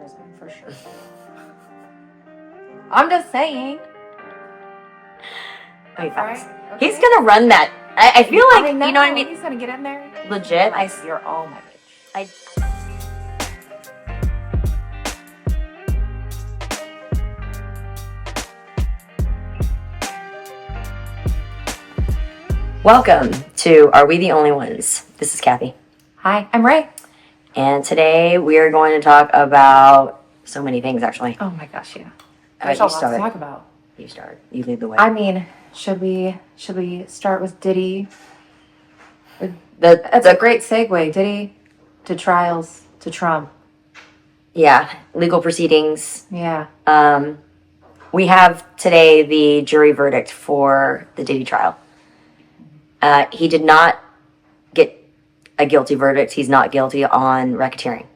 prison for sure. I'm just saying. I mean, Right? Okay. He's gonna run that. I feel like, you know what I mean? He's gonna get in there. Legit. Like, you're all my bitch. Welcome to Are We the Only Ones? This is Kathy. Hi, I'm Ray. And today we are going to talk about so many things, actually. Oh my gosh, yeah. There's a lot to talk about. You start. You lead the way. I mean, should we start with Diddy? That's a great segue. Diddy to trials to Trump. Yeah, legal proceedings. Yeah. We have today the jury verdict for the Diddy trial. He did not get a guilty verdict. He's not guilty on racketeering,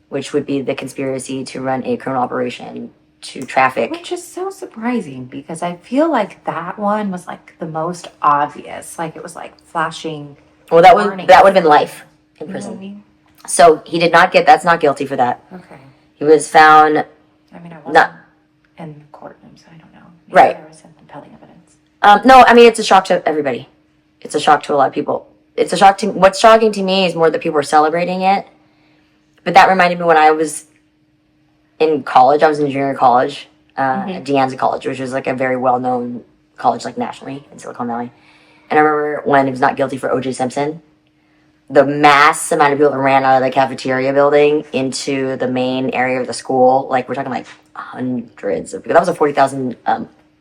which would be the conspiracy to run a criminal operation to traffic. Which is so surprising because I feel like that one was like the most obvious. Like it was like flashing. Well, that would have been life in prison. You know what I mean? So he did not get. That's not guilty for that. Okay. He was found. I mean, I wasn't in the courtroom, so I don't know. Maybe Right. There was some compelling evidence. No, I mean it's a shock to everybody. It's a shock to a lot of people. It's a shock to. What's shocking to me is more that people are celebrating it. But that reminded me when I was in college. I was in junior college, at De Anza College, which is like a very well-known college, like nationally in Silicon Valley. And I remember when he was not guilty for O.J. Simpson, the mass amount of people that ran out of the cafeteria building into the main area of the school, like we're talking like hundreds of people. That was a 40,000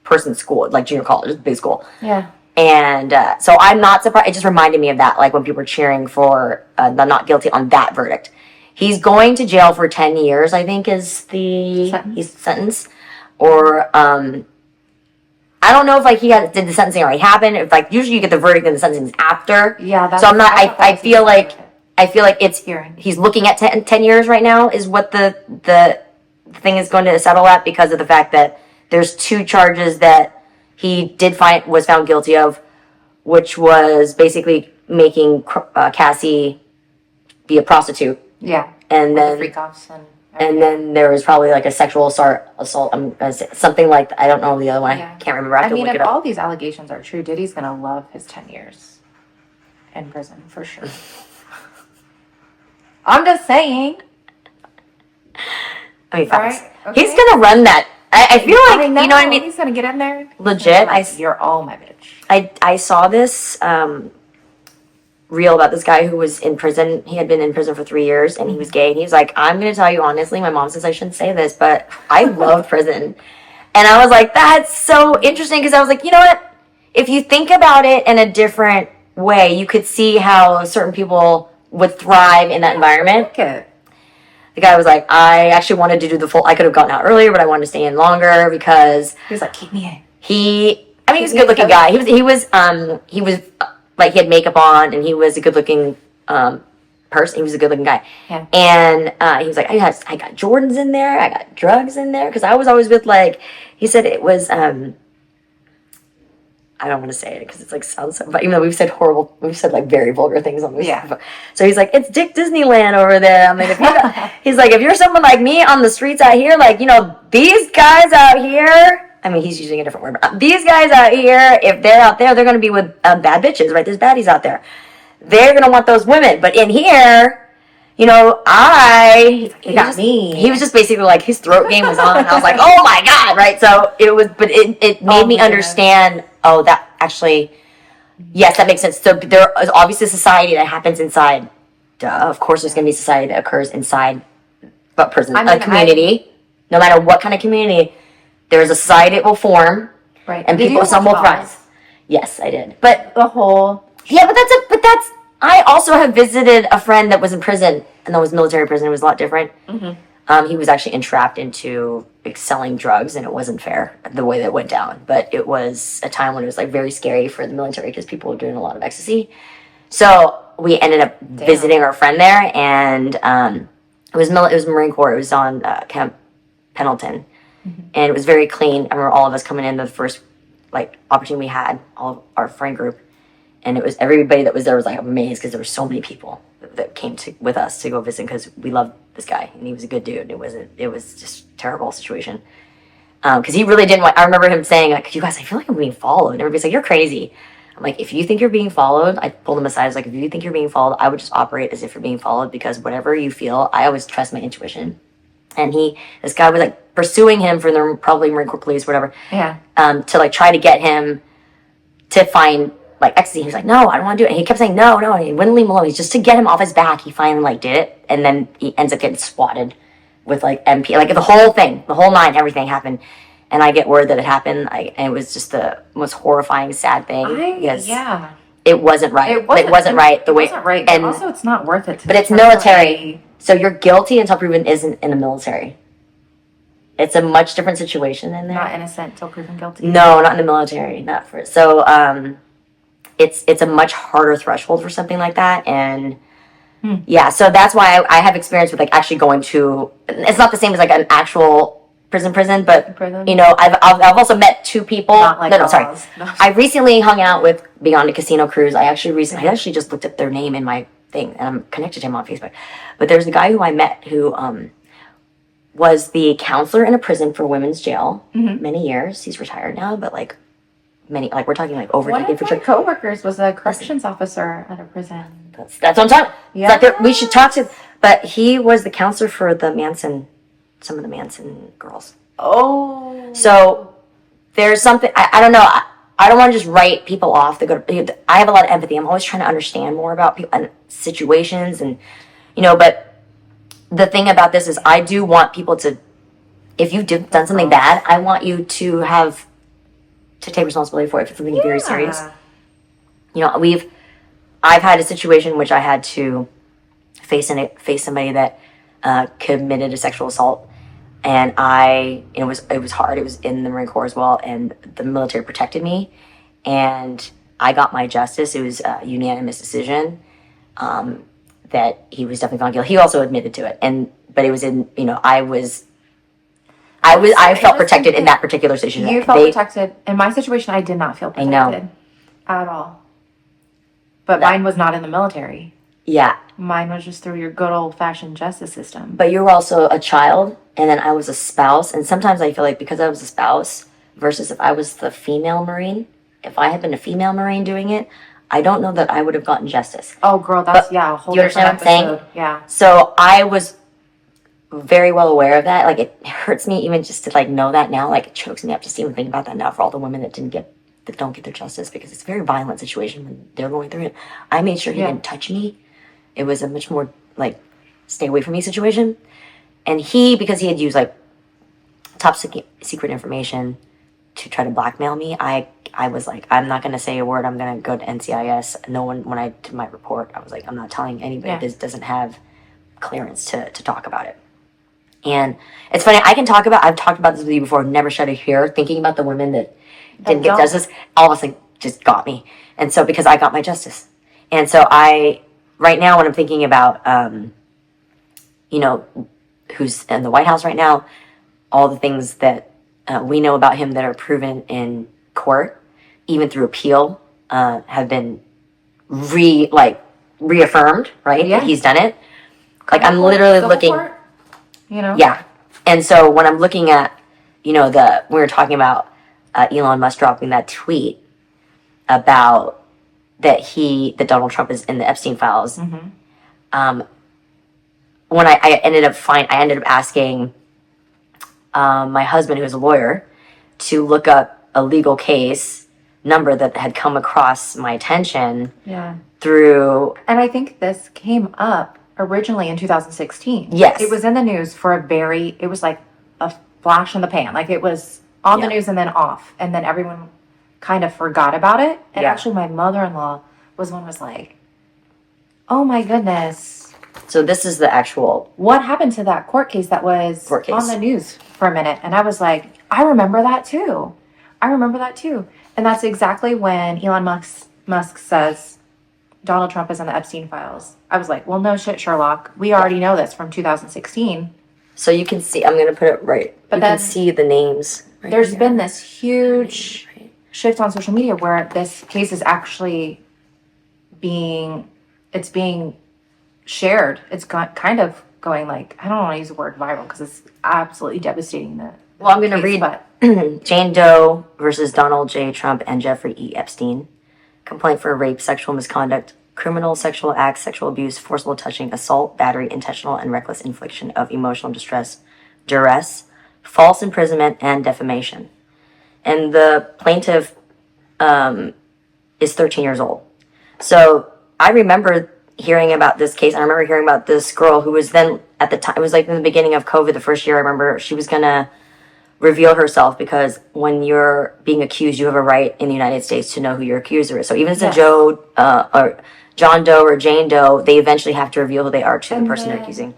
person school, like junior college, it's a big school. Yeah. And so I'm not surprised. It just reminded me of that, like when people were cheering for the not guilty on that verdict. He's going to jail for 10 years, I think, is the sentence. Or I don't know if like did the sentencing already happen. If like usually you get the verdict and the sentencing is after. Yeah. So I'm not. I feel like it's hearing. He's looking at 10 years right now is what the thing is going to settle at because of the fact that there's two charges that he was found guilty of, which was basically making Cassie be a prostitute. Yeah. And then the freak offs and then there was probably like a sexual assault, something like I don't know the other one. Yeah. I can't remember. I have to look if it up. all these allegations are true, Diddy's gonna love his 10 years in prison for sure. I'm just saying. I mean, Right? Okay. He's gonna run that. I feel like you know what I mean. He's gonna get in there. Legit, You're all my bitch. I saw this reel about this guy who was in prison. He had been in prison for 3 years and he was gay. And he was like, I'm going to tell you honestly, my mom says I shouldn't say this, but I loved prison. And I was like, that's so interesting because I was like, you know what? If you think about it in a different way, you could see how certain people would thrive in that environment. Okay. The guy was like, I actually wanted to do I could have gotten out earlier, but I wanted to stay in longer because He was like, keep me in. he was a good looking guy. He was like he had makeup on and he was a good looking person. He was a good looking guy. Yeah. And he was like, I got Jordans in there, I got drugs in there. Because I was always with like he said it was I don't want to say it because it's like sounds so, but even though we've said like very vulgar things on this. Yeah. So he's like, it's Dick Disneyland over there. I'm like, he's like, if you're someone like me on the streets out here, like, you know, these guys out here, I mean, he's using a different word, but these guys out here, if they're out there, they're going to be with bad bitches, right? There's baddies out there. They're going to want those women. But in here, you know, he was just basically like, his throat game was on. I was like, oh my God, right? So it made me understand, that actually, yes, that makes sense. So there is obviously a society that happens inside. Duh, of course there's going to be a society that occurs inside but prison, a community. No matter what kind of community, there is a society that will form. Right. And some will thrive. Yes, I did. But the whole... Yeah, but I also have visited a friend that was in prison, and that was military prison. It was a lot different. Mm-hmm. He was actually entrapped into selling drugs, and it wasn't fair the way that went down. But it was a time when it was like very scary for the military because people were doing a lot of ecstasy. So we ended up visiting our friend there, and it was Marine Corps. It was on Camp Pendleton, and it was very clean. I remember all of us coming in the first like opportunity we had, all of our friend group. And it was everybody that was there was like amazed because there were so many people. that came with us to go visit because we loved this guy and he was a good dude. It was just a terrible situation. Because he really didn't want, I remember him saying, like, you guys, I feel like I'm being followed. And everybody's like, you're crazy. I'm like, if you think you're being followed, I pulled him aside. I was like, if you think you're being followed, I would just operate as if you're being followed because whatever you feel, I always trust my intuition. And this guy was like pursuing him for the probably Marine Corps police, whatever. Yeah. To like try to get him to find like ecstasy. He was like, no, I don't want to do it. And he kept saying, no. And he wouldn't leave him alone. He's just to get him off his back. He finally like did it. And then he ends up getting swatted with like MP, like the whole thing, the whole nine, everything happened. And I get word that it happened. And it was just the most horrifying, sad thing. Yeah. It wasn't right. It wasn't right. It wasn't right. And also, it's not worth it. But it's military. So you're guilty until proven isn't in the military. It's a much different situation in there. Not innocent until proven guilty. No, not in the military. Not for so. It's a much harder threshold for something like that, and yeah. So that's why I have experience with like actually going to. It's not the same as like an actual prison, but you know, I've also met two people. Not like no, sorry. No. I recently hung out with Beyond a Casino Cruise. I actually just looked up their name in my thing, and I'm connected to him on Facebook. But there's a guy who I met who was the counselor in a prison for women's jail many years. He's retired now, but like we're talking like over a decade for sure. One of my coworkers was a corrections officer at a prison. That's what I'm talking. Yeah, like we should talk to. But he was the counselor for some of the Manson girls. Oh, so there's something I don't know. I don't want to just write people off. I have a lot of empathy. I'm always trying to understand more about people and situations, and you know. But the thing about this is, I do want people to, if you've done something bad, I want you to take responsibility for it if it's something very serious. You know, I've had a situation which I had to face somebody that committed a sexual assault, and it was hard. It was in the Marine Corps as well, and the military protected me, and I got my justice. It was a unanimous decision. That he was definitely found guilty. He also admitted to it, but it was in, you know, I felt protected in that particular situation. You felt protected. In my situation, I did not feel protected at all. But mine was not in the military. Yeah. Mine was just through your good old-fashioned justice system. But you were also a child, and then I was a spouse, and sometimes I feel like because I was a spouse versus if I was the female Marine, if I had been a female Marine doing it, I don't know that I would have gotten justice. Oh, girl, that's, a whole different episode. You understand what I'm saying? Yeah. So I was very well aware of that. Like, it hurts me even just to, like, know that now. Like, it chokes me up just to even think about that now for all the women that don't get their justice, because it's a very violent situation when they're going through it. I made sure he didn't touch me. It was a much more, like, stay away from me situation. And because he had used, like, top secret information to try to blackmail me, I was like, I'm not going to say a word. I'm going to go to NCIS. No one, when I did my report, I was like, I'm not telling anybody. This doesn't have clearance to talk about it. And it's funny, I've talked about this with you before, never shed a tear, thinking about the women that didn't get justice, all of a sudden just got me. And so, because I got my justice. And so right now when I'm thinking about, you know, who's in the White House right now, all the things that we know about him that are proven in court, even through appeal, have been reaffirmed, right? Yeah. That he's done it. Like, I'm literally looking, you know? Yeah. And so when I'm looking at, you know, we were talking about Elon Musk dropping that tweet about that Donald Trump is in the Epstein files. Mm-hmm. When I ended up asking my husband, who's a lawyer, to look up a legal case number that had come across my attention through... And I think this came up originally in 2016. Yes. It was in the news it was like a flash in the pan. Like, it was on the news and then off. And then everyone kind of forgot about it. And actually my mother-in-law was like, oh my goodness. So this is the actual... What happened to that court case that was on the news for a minute? And I was like, I remember that too. And that's exactly when Elon Musk says Donald Trump is in the Epstein files. I was like, well, no shit, Sherlock. We already know this from 2016. So you can see, I'm going to put it right. But you can see the names. Right, there's been this huge shift on social media where this case is actually being shared. It's kind of going like, I don't want to use the word viral because it's absolutely devastating. Well, I'm going to read Jane Doe versus Donald J. Trump and Jeffrey E. Epstein. Complaint for rape, sexual misconduct, criminal sexual acts, sexual abuse, forcible touching, assault, battery, intentional and reckless infliction of emotional distress, duress, false imprisonment, and defamation. And the plaintiff is 13 years old. So I remember hearing about this case. I remember hearing about this girl who was then, at the time, it was like in the beginning of COVID, the first year, I remember she was going to reveal herself, because when you're being accused, you have a right in the United States to know who your accuser is. So even if it's or John Doe or Jane Doe, they eventually have to reveal who they are to the person they're accusing.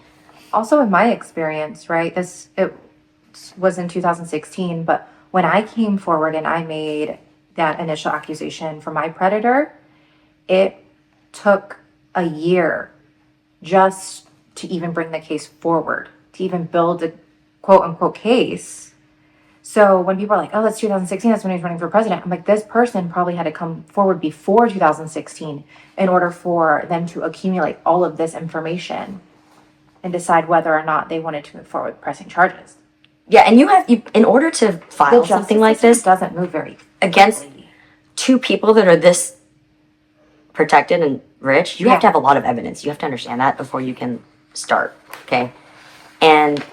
Also, in my experience, right, it was in 2016, but when I came forward and I made that initial accusation for my predator, it took a year just to even bring the case forward, to even build a quote-unquote case. So when people are like, oh, that's 2016, that's when he was running for president, I'm like, this person probably had to come forward before 2016 in order for them to accumulate all of this information and decide whether or not they wanted to move forward with pressing charges. Yeah, and in order to file something like this, doesn't move very against quickly. Two people that are this protected and rich, you have to have a lot of evidence. You have to understand that before you can start, okay? And,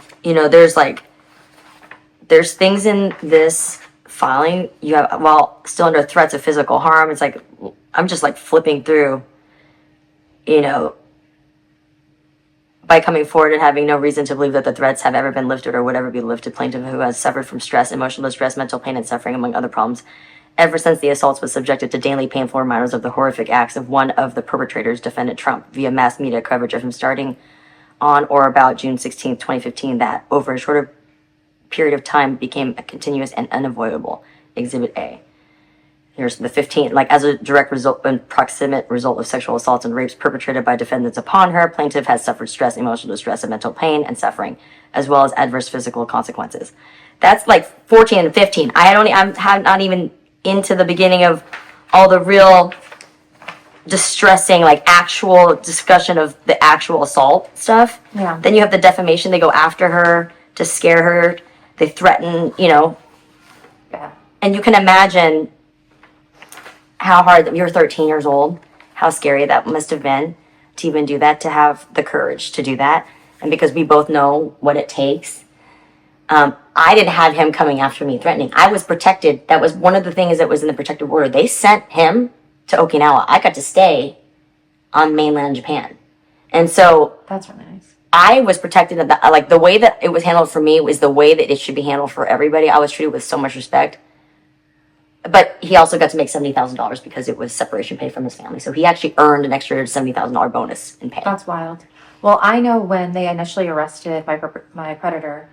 there's things in this filing you have, while still under threats of physical harm. It's like, I'm just like flipping through, by coming forward and having no reason to believe that the threats have ever been lifted or would ever be lifted. Plaintiff who has suffered from stress, emotional distress, mental pain, and suffering, among other problems, ever since the assaults was subjected to daily painful reminders of the horrific acts of one of the perpetrators, defendant Trump, via mass media coverage of him starting on or about June 16, 2015, that over a shorter period of time became a continuous and unavoidable. Exhibit A. Here's the 15. As a direct result and proximate result of sexual assaults and rapes perpetrated by defendants upon her, plaintiff has suffered stress, emotional distress, and mental pain and suffering, as well as adverse physical consequences. That's 14 and 15. I'm not even into the beginning of all the real distressing, actual discussion of the actual assault stuff. Yeah. Then you have the defamation. They go after her to scare her. They threaten, Yeah. And you can imagine how hard, you're 13 years old, how scary that must have been to even do that, to have the courage to do that. And because we both know what it takes, I didn't have him coming after me, threatening. I was protected. That was one of the things that was in the protective order. They sent him to Okinawa. I got to stay on mainland Japan. And so that's really nice. I was protected. The way that it was handled for me was the way that it should be handled for everybody. I was treated with so much respect. But he also got to make $70,000 because it was separation pay from his family. So he actually earned an extra $70,000 bonus in pay. That's wild. Well, I know when they initially arrested my predator,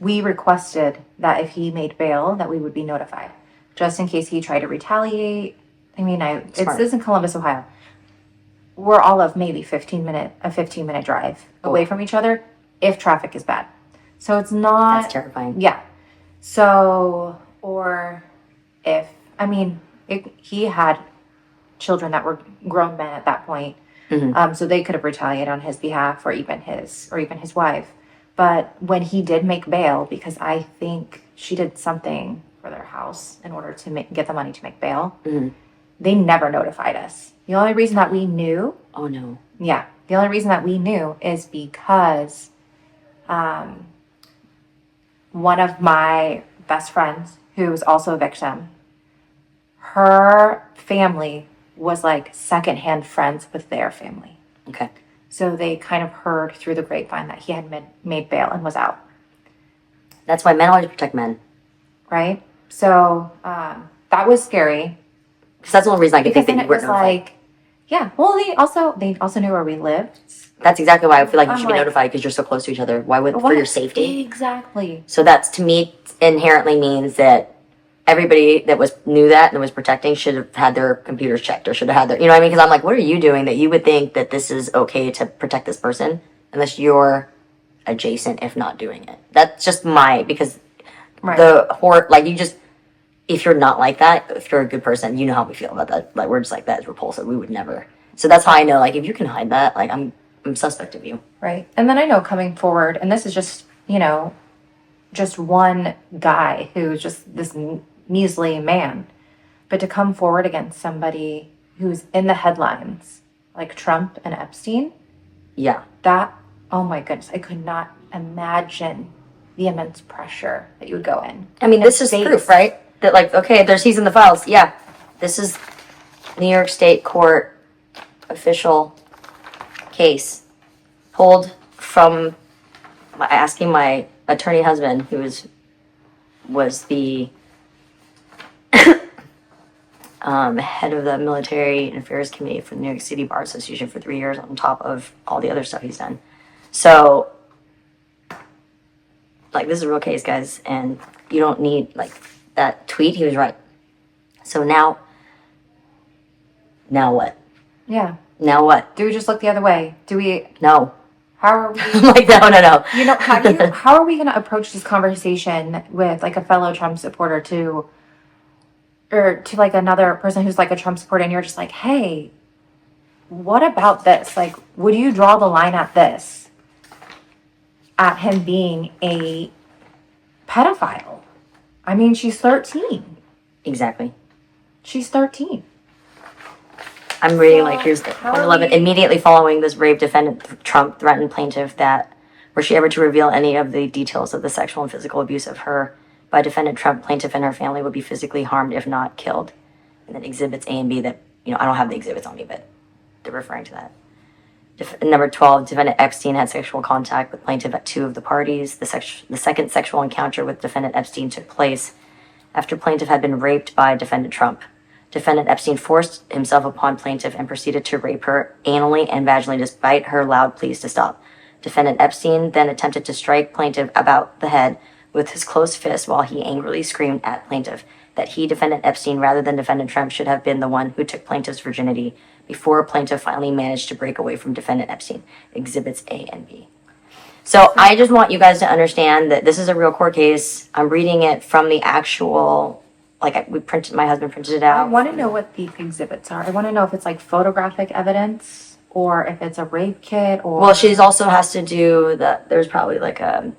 we requested that if he made bail, that we would be notified, just in case he tried to retaliate. I mean, this is in Columbus, Ohio. We're all of maybe a 15-minute drive away from each other if traffic is bad. So it's not... That's terrifying. Yeah. So, he had children that were grown men at that point. Mm-hmm. So they could have retaliated on his behalf or even his wife. But when he did make bail, because I think she did something for their house in order to get the money to make bail, mm-hmm. They never notified us. The only reason that we knew... Oh, no. Yeah. The only reason that we knew is because one of my best friends, who was also a victim, her family was secondhand friends with their family. Okay. So they kind of heard through the grapevine that he had made bail and was out. That's why men always protect men. Right? So that was scary. Because that's the only reason I could think that you weren't notified. Yeah. Well, they also knew where we lived. That's exactly why I feel like you should be notified, because you're so close to each other. Why would for your safety? Exactly. So that's, to me, inherently means that everybody that knew that and was protecting should have had their computers checked, or should have had their, you know what I mean? Because I'm like, what are you doing that you would think that this is okay to protect this person unless you're adjacent, if not doing it? That's just because right. the horror, if you're not like that, if you're a good person, you know how we feel about that. Like, we're just like, that is repulsive. We would never. So that's how I know, like, if you can hide that, like, I'm suspect of you. Right. And then I know coming forward, and this is just, just one guy who's just this measly man, but to come forward against somebody who's in the headlines, like Trump and Epstein. Yeah. That, oh my goodness, I could not imagine the immense pressure that you would go in. I mean, this is proof, right? That, like, okay, he's in the files. Yeah. This is New York State Court official case pulled from asking my attorney husband, who was the head of the Military Affairs Committee for the New York City Bar Association for 3 years, on top of all the other stuff he's done. So, like, this is a real case, guys, and you don't need, like, that tweet. He was right. So now what? Yeah. Now what? Do we just look the other way? Do we? No. How are we? I'm like, no. How are we going to approach this conversation with, like, a fellow Trump supporter or to like another person who's like a Trump supporter, and you're just like, hey, what about this? Like, would you draw the line at this? At him being a pedophile? I mean, she's 13. Exactly. She's 13. I'm reading, like, here's the 11. Immediately following this rape, defendant Trump threatened plaintiff that were she ever to reveal any of the details of the sexual and physical abuse of her by defendant Trump, plaintiff and her family would be physically harmed, if not killed. And then exhibits A and B that, I don't have the exhibits on me, but they're referring to that. Number 12, defendant Epstein had sexual contact with plaintiff at 2 of the parties. The second sexual encounter with defendant Epstein took place after plaintiff had been raped by defendant Trump. Defendant Epstein forced himself upon plaintiff and proceeded to rape her anally and vaginally despite her loud pleas to stop. Defendant Epstein then attempted to strike plaintiff about the head with his closed fist while he angrily screamed at plaintiff that he, defendant Epstein, rather than defendant Trump, should have been the one who took plaintiff's virginity before plaintiff finally managed to break away from defendant Epstein. Exhibits A and B. So I just want you guys to understand that this is a real court case. I'm reading it from the actual, my husband printed it out. I want to know what the exhibits are. I want to know if it's like photographic evidence or if it's a rape kit or... Well, she's also has to do there's probably like a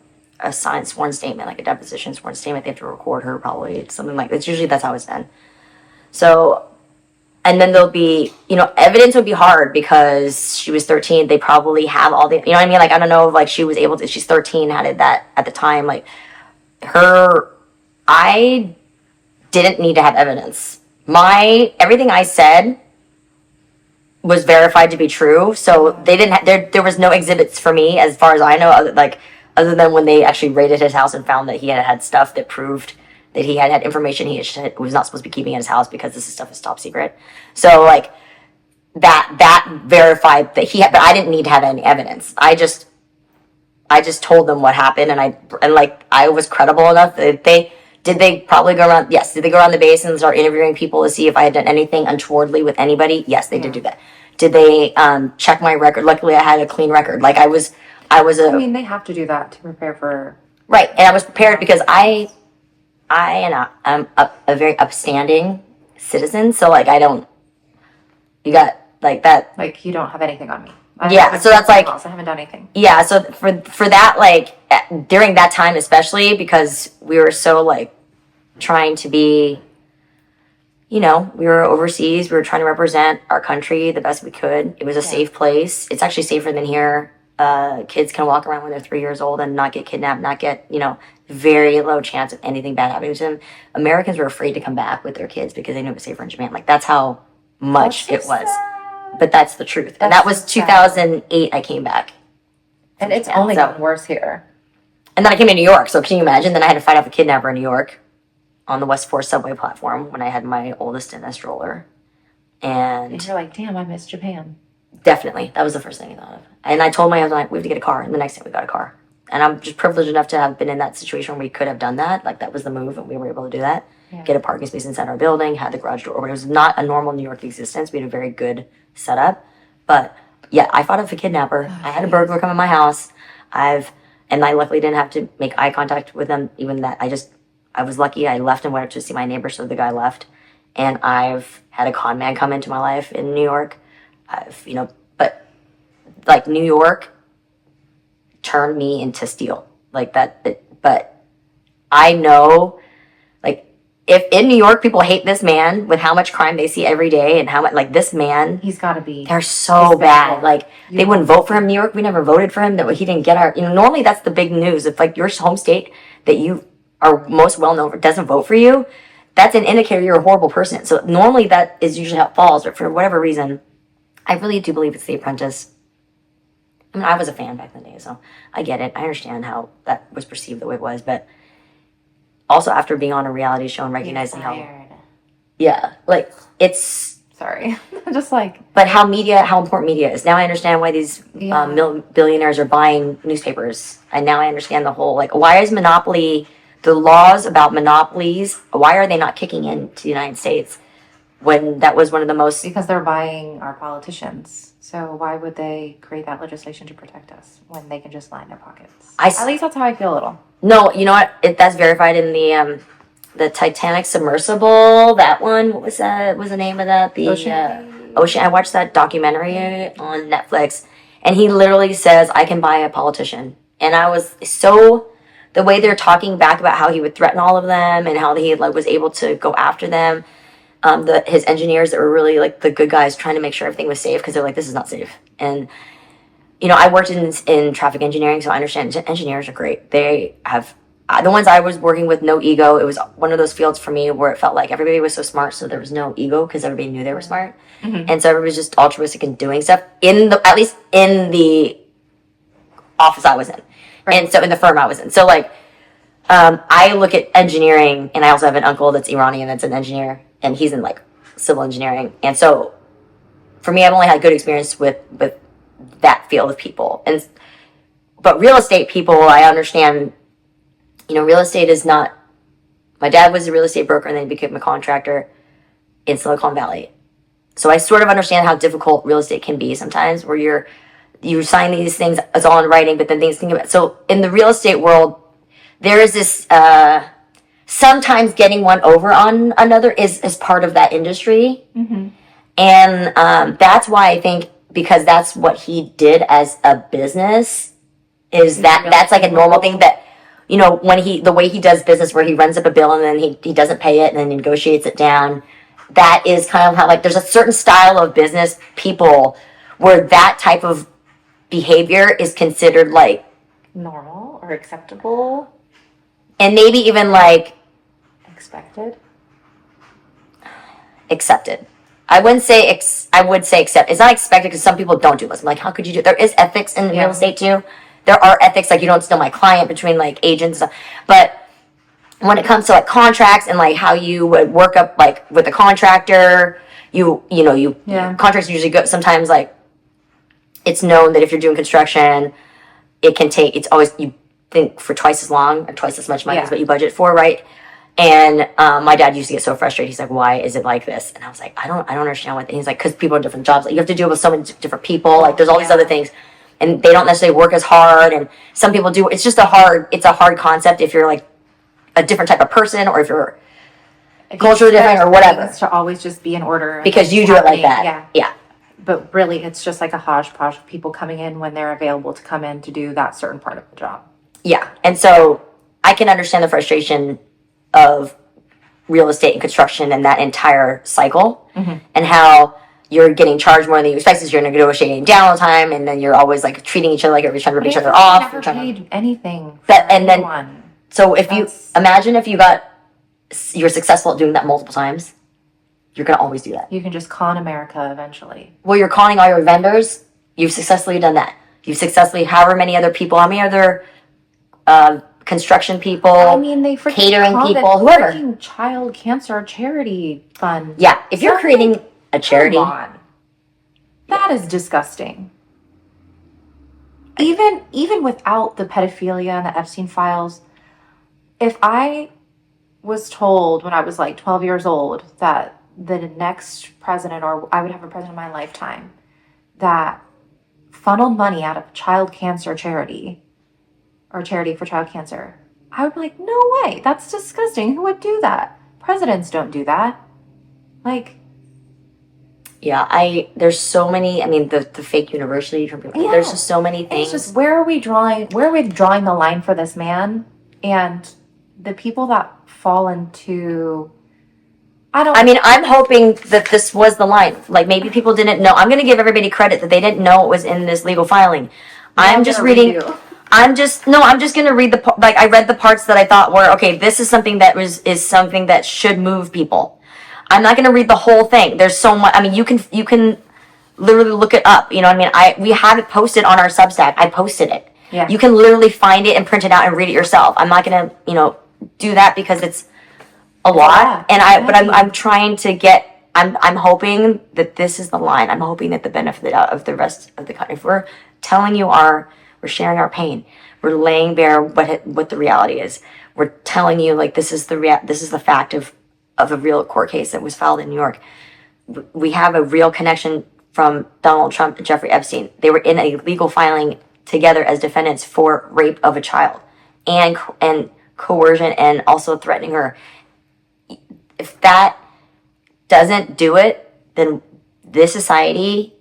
signed sworn statement, like a deposition sworn statement. They have to record her probably. It's something like that. Usually that's how it's done. So, and then there'll be, evidence would be hard because she was 13. They probably have all the, what I mean? Like, I don't know if like she was able to, she's 13, had that at the time. Like I didn't need to have evidence. Everything I said was verified to be true. So they didn't there was no exhibits for me as far as I know, other than when they actually raided his house and found that he had stuff that proved that he had information he was not supposed to be keeping in his house because this stuff is top secret. So like that verified that he had, but I didn't need to have any evidence. I just told them what happened, and I was credible enough that did they probably go around? Yes. Did they go around the base and start interviewing people to see if I had done anything untowardly with anybody? Yes, they did do that. Did they check my record? Luckily, I had a clean record. Like I mean, they have to do that to prepare for... Right, and I was prepared because I'm a very upstanding citizen, so like you got like that. Like you don't have anything on me. So that's like... I haven't done anything. Yeah, so for that, like, during that time especially, because we were so like trying to be, we were overseas, we were trying to represent our country the best we could. It was a safe place. It's actually safer than here. Kids can walk around when they're 3 years old and not get kidnapped, not get, very low chance of anything bad happening to them. Americans were afraid to come back with their kids because they knew it was safer in Japan. Like, that's how much it was. But that's the truth. And that was 2008 I came back. And it's only gotten worse here. And then I came to New York, so can you imagine? Then I had to fight off a kidnapper in New York on the West 4 subway platform when I had my oldest in a stroller. And you're like, damn, I miss Japan. Definitely. That was the first thing I thought of. And I told my husband, we have to get a car. And the next day we got a car. And I'm just privileged enough to have been in that situation where we could have done that. Like, that was the move, and we were able to do that. Yeah. Get a parking space inside our building, had the garage door open. It was not a normal New York existence. We had a very good setup. But, yeah, I fought off a kidnapper. I had a burglar come in my house. And I luckily didn't have to make eye contact with them. Even that, I was lucky. I left and went up to see my neighbor, so the guy left. And I've had a con man come into my life in New York. But like New York turned me into steel. Like that. But I know, like, if in New York people hate this man with how much crime they see every day and how much, like, this man, he's got to be. They're so bad. Like, they wouldn't vote for him in New York. We never voted for him. That he didn't get our. Normally that's the big news. If like your home state that you are most well known for doesn't vote for you, that's an indicator you're a horrible person. So normally that is usually how it falls. But for whatever reason, I really do believe it's The Apprentice. I mean, I was a fan back in the day, so I get it. I understand how that was perceived the way it was, but also after being on a reality show and recognizing how, yeah, like it's sorry, just like, but how important media is. Now I understand why these billionaires are buying newspapers, and now I understand the whole like why is monopoly, the laws about monopolies, why are they not kicking into the United States when that was one of the most, because they're buying our politicians. So why would they create that legislation to protect us when they can just line their pockets? At least that's how I feel a little. No, you know what? That's verified in the Titanic submersible. That one. What was that? What was the name of that? The Ocean. I watched that documentary on Netflix, and he literally says, "I can buy a politician." And I was so the way they're talking back about how he would threaten all of them and how he like was able to go after them. His engineers that were really like the good guys trying to make sure everything was safe because they're like, this is not safe. And I worked in traffic engineering, so I understand engineers are great. They have the ones I was working with, no ego. It was one of those fields for me where it felt like everybody was so smart, so there was no ego because everybody knew they were smart, and so everybody was just altruistic and doing stuff at least in the office I was in, and so in the firm I was in. So like, I look at engineering, and I also have an uncle that's Iranian that's an engineer, and he's in like civil engineering, and so for me, I've only had good experience with that field of people, but real estate people, I understand. Real estate is not. My dad was a real estate broker, and then he became a contractor in Silicon Valley, so I sort of understand how difficult real estate can be sometimes, where you sign these things, it's all in writing, but then think about. So in the real estate world, there is this. Sometimes getting one over on another is part of that industry. And that's why I think, because that's what he did as a business, is that's like a normal thing that, when the way he does business, where he runs up a bill and then he doesn't pay it and then he negotiates it down. That is kind of how, like, there's a certain style of business people where that type of behavior is considered like normal or acceptable. And maybe even like accepted. I wouldn't say I would say accept. It's not expected because some people don't do this. I'm like, how could you do it? There is ethics in real estate too. There are ethics, like you don't steal my client between like agents and stuff. But when it comes to like contracts and like how you would work up like with a contractor, contracts usually go sometimes, like it's known that if you're doing construction, it's always, you think for twice as long or twice as much money as what you budget for, right? And my dad used to get so frustrated. He's like, "Why is it like this?" And I was like, "I don't understand what." And he's like, "Because people have different jobs. Like, you have to deal with so many different people. Like, there's all these other things, and they don't necessarily work as hard. And some people do. It's just a hard concept if you're like a different type of person, or if you're culturally different or whatever. It's to always just be in order because you do it like that. Yeah. But really, it's just like a hodgepodge of people coming in when they're available to come in to do that certain part of the job. Yeah, and so I can understand the frustration of real estate and construction and that entire cycle, and how you're getting charged more than you expect because you're negotiating down all the time, and then you're always like treating each other like everybody's trying to rip each other off. Never paid anything. So if you imagine if you're successful at doing that multiple times, you're gonna always do that. You can just con America eventually. Well, you're conning all your vendors. You've successfully done that. You've successfully, however many other people, how many other construction people, catering people, whoever. Child cancer charity fund. Yeah, if you're creating a charity, that is disgusting. Even without the pedophilia and the Epstein files, if I was told when I was like 12 years old that the next president, or I would have a president in my lifetime, that funneled money out of child cancer charity, or charity for child cancer, I would be like, no way, that's disgusting. Who would do that? Presidents don't do that. Like, yeah, there's so many. I mean, the fake university. There's just so many things. It's just where are we drawing the line for this man and the people that fall into. I mean, I'm hoping that this was the line. Like, maybe people didn't know. I'm going to give everybody credit that they didn't know it was in this legal filing. I'm just reading. I'm just going to read I read the parts that I thought were, okay, this is something that is something that should move people. I'm not going to read the whole thing. There's so much. I mean, you can literally look it up. You know what I mean? We have it posted on our Substack. I posted it. Yeah. You can literally find it and print it out and read it yourself. I'm not going to, do that because it's a lot. And but I'm trying to get, I'm hoping that this is the line. I'm hoping that the benefit of the rest of the country, if we're telling you we're sharing our pain, we're laying bare what the reality is. We're telling you, like, this is the fact of a real court case that was filed in New York. We have a real connection from Donald Trump and Jeffrey Epstein. They were in a legal filing together as defendants for rape of a child and coercion and also threatening her. If that doesn't do it, then this society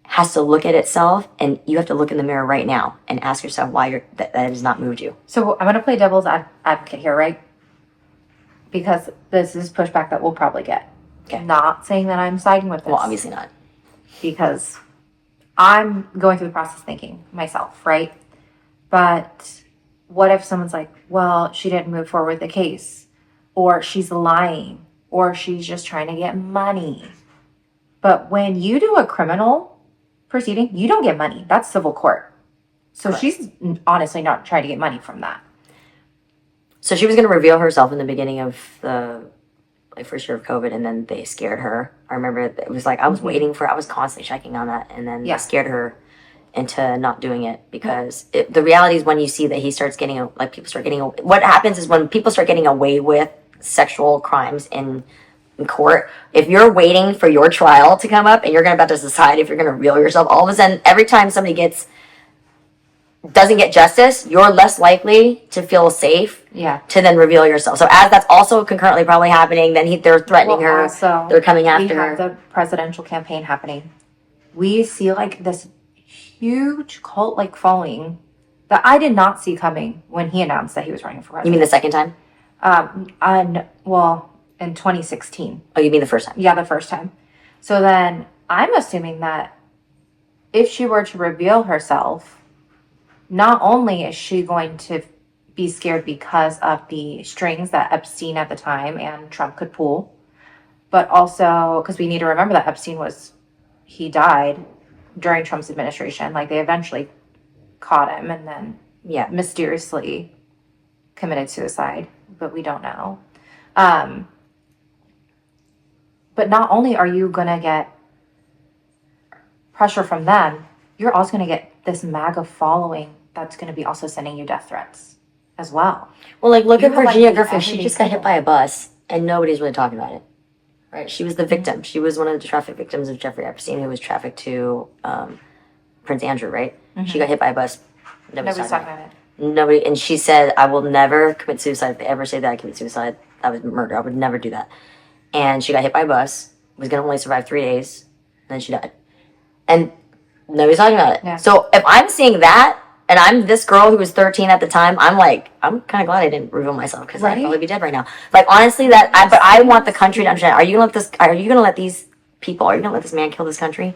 has to look at itself, and you have to look in the mirror right now and ask yourself why that has not moved you. So I'm going to play devil's advocate here, right? Because this is pushback that we'll probably get. Okay. Not saying that I'm siding with this. Well, obviously not. Because I'm going through the process thinking myself, right? But what if someone's like, well, she didn't move forward with the case, or she's lying, or she's just trying to get money. But when you do a criminal proceeding, you don't get money. That's civil court. So Correct. She's honestly not trying to get money from that. So she was going to reveal herself in the beginning of the first year of COVID, and then they scared her. I remember it was like I was waiting I was constantly checking on that, and then they scared her into not doing it because the reality is when you see that he starts getting what happens is when people start getting away with sexual crimes in court, if you're waiting for your trial to come up and you're about to decide if you're going to reveal yourself, all of a sudden every time somebody doesn't get justice, you're less likely to feel safe to then reveal yourself. So as that's also concurrently probably happening, then they're threatening her. Also, they're coming after her. We have the presidential campaign happening. We see like this huge cult-like following that I did not see coming when he announced that he was running for president. You mean the second time? In 2016. Oh, you mean the first time? Yeah, the first time. So then I'm assuming that if she were to reveal herself, not only is she going to be scared because of the strings that Epstein at the time and Trump could pull, but also because we need to remember that he died during Trump's administration. Like, they eventually caught him and then mysteriously committed suicide, but we don't know. But not only are you going to get pressure from them, you're also going to get this MAGA following that's going to be also sending you death threats as well. Well, like, look at Virginia Griffin. She just got hit by a bus, and nobody's really talking about it. Right? She was the victim. Mm-hmm. She was one of the traffic victims of Jeffrey Epstein, who was trafficked to Prince Andrew, right? Mm-hmm. She got hit by a bus. Nobody's talking about it. Nobody, and she said, I will never commit suicide. If they ever say that I commit suicide, that was murder. I would never do that. And she got hit by a bus, was going to only survive 3 days, and then she died. And nobody's talking about it. Yeah. So if I'm seeing that, and I'm this girl who was 13 at the time, I'm kind of glad I didn't reveal myself, because I'd probably be dead right now. Like, honestly, but I want the country to understand, are you going to let this man kill this country?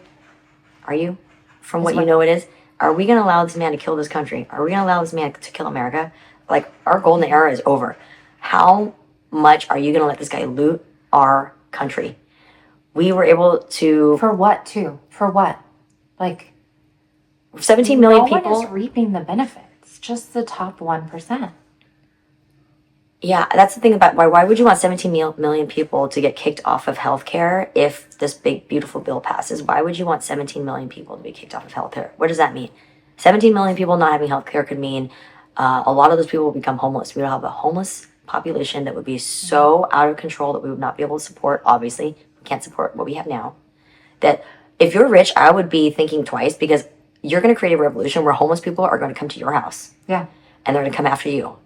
Are you? From what you know it is? Are we going to allow this man to kill this country? Are we going to allow this man to kill America? Like, our golden era is over. How much are you going to let this guy loot our country? We were able to... For what, too? For what? Like... 17 million people... No one is reaping the benefits. Just the top 1%. Yeah, that's the thing about... Why would you want 17 million people to get kicked off of healthcare if this big, beautiful bill passes? Why would you want 17 million people to be kicked off of healthcare? What does that mean? 17 million people not having healthcare could mean a lot of those people will become homeless. We would have a homeless population that would be so out of control that we would not be able to support. Obviously, we can't support what we have now. That if you're rich, I would be thinking twice, because you're going to create a revolution where homeless people are going to come to your house. Yeah. And they're going to come after you.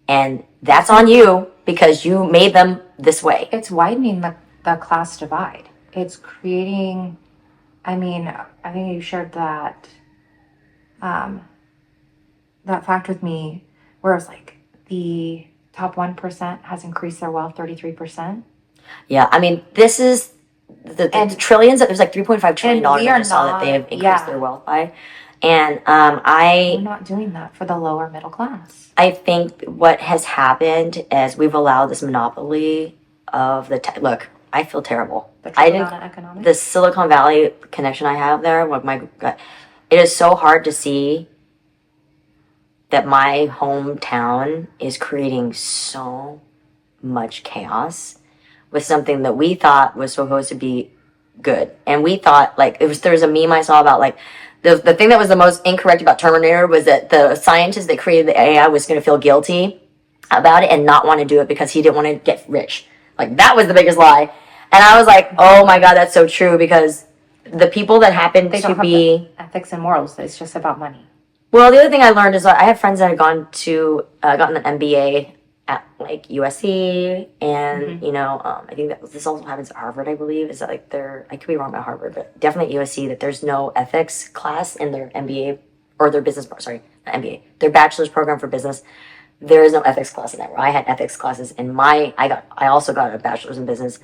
And that's on you because you made them this way. It's widening the class divide. It's creating, I mean, I think you shared that that fact with me where it was like the top 1% has increased their wealth 33%. Yeah, I mean, this is the trillions. There's like $3.5 trillion I just saw that they have increased their wealth by. And we're not doing that for the lower middle class. I think what has happened is we've allowed this monopoly of look. I feel terrible. The Silicon Valley connection I have there, it is so hard to see that my hometown is creating so much chaos with something that we thought was supposed to be good. And we thought, like, there was a meme I saw about, like, the thing that was the most incorrect about Terminator was that the scientist that created the AI was going to feel guilty about it and not want to do it because he didn't want to get rich. Like, that was the biggest lie. And I was like, oh my God, that's so true, because the people that happen to be ethics and morals, it's just about money. Well, the other thing I learned is I have friends that have gotten an MBA at like USC, and I think that this also happens at Harvard. I believe is that like I could be wrong about Harvard, but definitely at USC that there's no ethics class in their MBA or their business. Sorry, not MBA, their bachelor's program for business. There is no ethics class in that. I had ethics classes in I also got a bachelor's in business,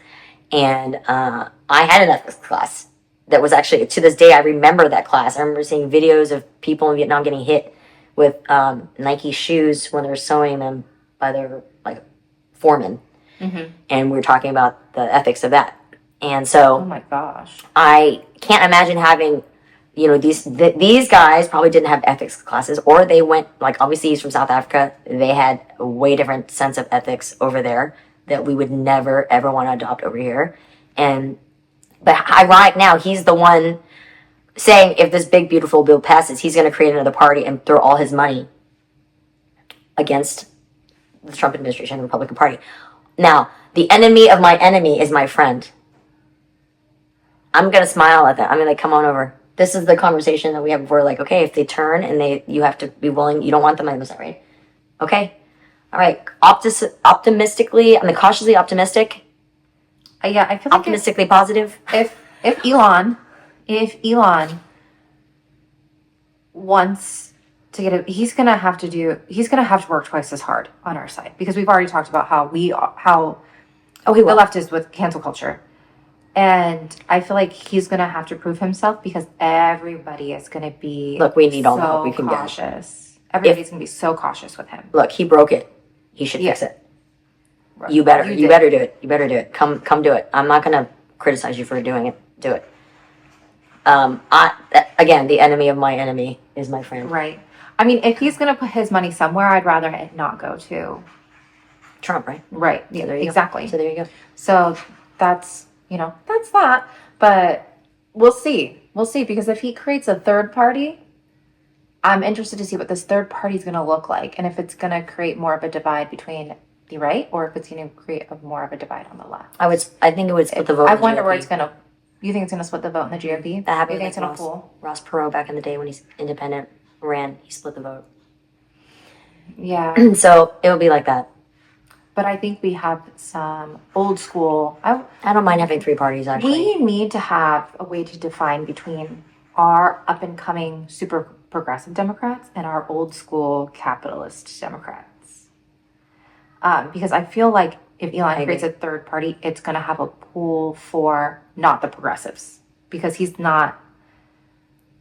and I had an ethics class. That was actually, to this day, I remember that class. I remember seeing videos of people in Vietnam getting hit with Nike shoes when they were sewing them by their foreman. Mm-hmm. And we were talking about the ethics of that. And so, oh my gosh, I can't imagine having, these guys probably didn't have ethics classes, or they went, obviously he's from South Africa. They had a way different sense of ethics over there that we would never, ever want to adopt over here. But ironic now, he's the one saying if this big, beautiful bill passes, he's going to create another party and throw all his money against the Trump administration and the Republican Party. Now, the enemy of my enemy is my friend. I'm going to smile at that. I'm going to come on over. This is the conversation that we have before, okay, if they turn and you have to be willing, you don't want them, right? Okay. All right. Optimistically, cautiously optimistic. Yeah, I feel like optimistically positive. If Elon wants to get it, he's gonna have to work twice as hard on our side, because we've already talked about how the left is with cancel culture, and I feel like he's gonna have to prove himself because everybody is gonna be we need all the help we can cautious. Everybody's gonna be so cautious with him. Look, he broke it. He should fix it. You better do it. You better do it. Come do it. I'm not gonna criticize you for doing it. Do it. Again, the enemy of my enemy is my friend. Right. I mean, if he's gonna put his money somewhere, I'd rather it not go to Trump, right? Right. Yeah, so exactly. So there you go. So that's that. But we'll see. We'll see, because if he creates a third party, I'm interested to see what this third party is gonna look like, and if it's gonna create more of a divide between the right, or if it's going to create more of a divide on the left. I think it would split the vote. I wonder where it's going to. You think it's going to split the vote in the GOP? That happened. You think it's going to pull? Ross Perot back in the day when he's independent ran, he split the vote. Yeah. So it will be like that. But I think we have some old school. I don't mind having three parties. Actually, we need to have a way to define between our up and coming super progressive Democrats and our old school capitalist Democrats. Because I feel like if Elon creates a third party, it's going to have a pull for not the progressives, because he's not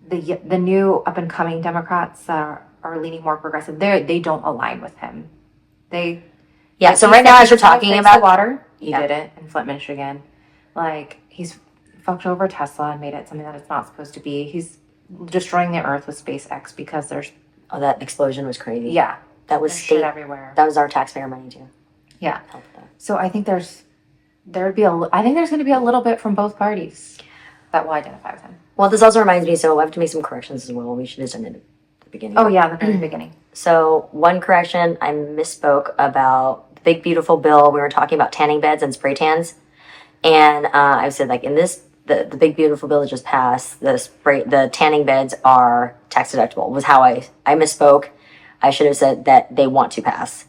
the new up and coming Democrats that are leaning more progressive. They don't align with him. So right now, as you're talking about the water, he did it in Flint, Michigan. He's fucked over Tesla and made it something that it's not supposed to be. He's destroying the earth with SpaceX because there's that explosion was crazy. Yeah. That was shit everywhere. That was our taxpayer money too. Yeah. So I think there's going to be a little bit from both parties that will identify with him. Well, this also reminds me, so we'll have to make some corrections as well. We should have done it at the beginning. Oh yeah, the very beginning. So one correction, I misspoke about the big beautiful bill. We were talking about tanning beds and spray tans, and I said in this the big beautiful bill that just passed, the tanning beds are tax deductible. Was how I misspoke. I should have said that they want to pass.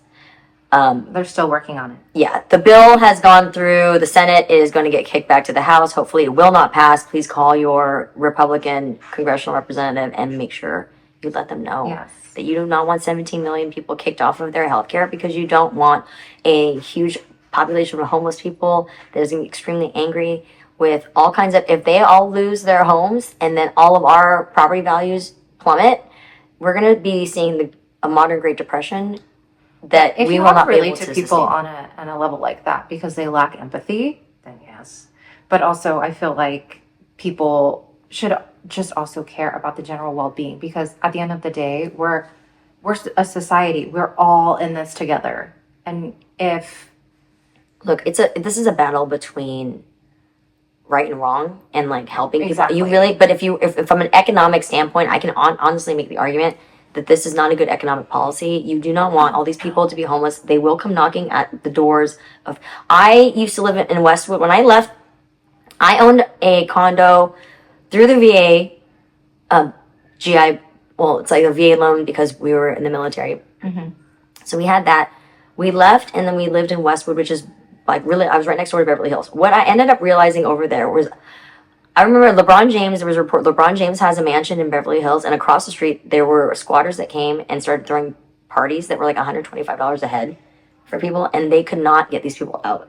They're still working on it. Yeah, the bill has gone through the Senate. It is going to get kicked back to the House. Hopefully it will not pass. Please call your Republican congressional representative and make sure you let them know that you do not want 17 million people kicked off of their health care, because you don't want a huge population of homeless people that is going to be extremely angry with all kinds of, if they all lose their homes and then all of our property values plummet, we're going to be seeing a modern Great Depression that if we you will not relate be able to people on a level like that because they lack empathy, then yes. But also, I feel like people should just also care about the general well-being, because at the end of the day, we're a society. We're all in this together. And if this is a battle between right and wrong and like helping exactly. people. You really, but if from an economic standpoint, I can honestly make the argument that this is not a good economic policy. You do not want all these people to be homeless. They will come knocking at the doors of. I used to live in Westwood. When I left, I owned a condo through the VA, GI. Well, it's like a VA loan because we were in the military. Mm-hmm. So we had that. We left, and then we lived in Westwood, which is like really. I was right next door to Beverly Hills. What I ended up realizing over there was, I remember LeBron James, there was a report, LeBron James has a mansion in Beverly Hills, and across the street, there were squatters that came and started throwing parties that were like $125 a head for people, and they could not get these people out.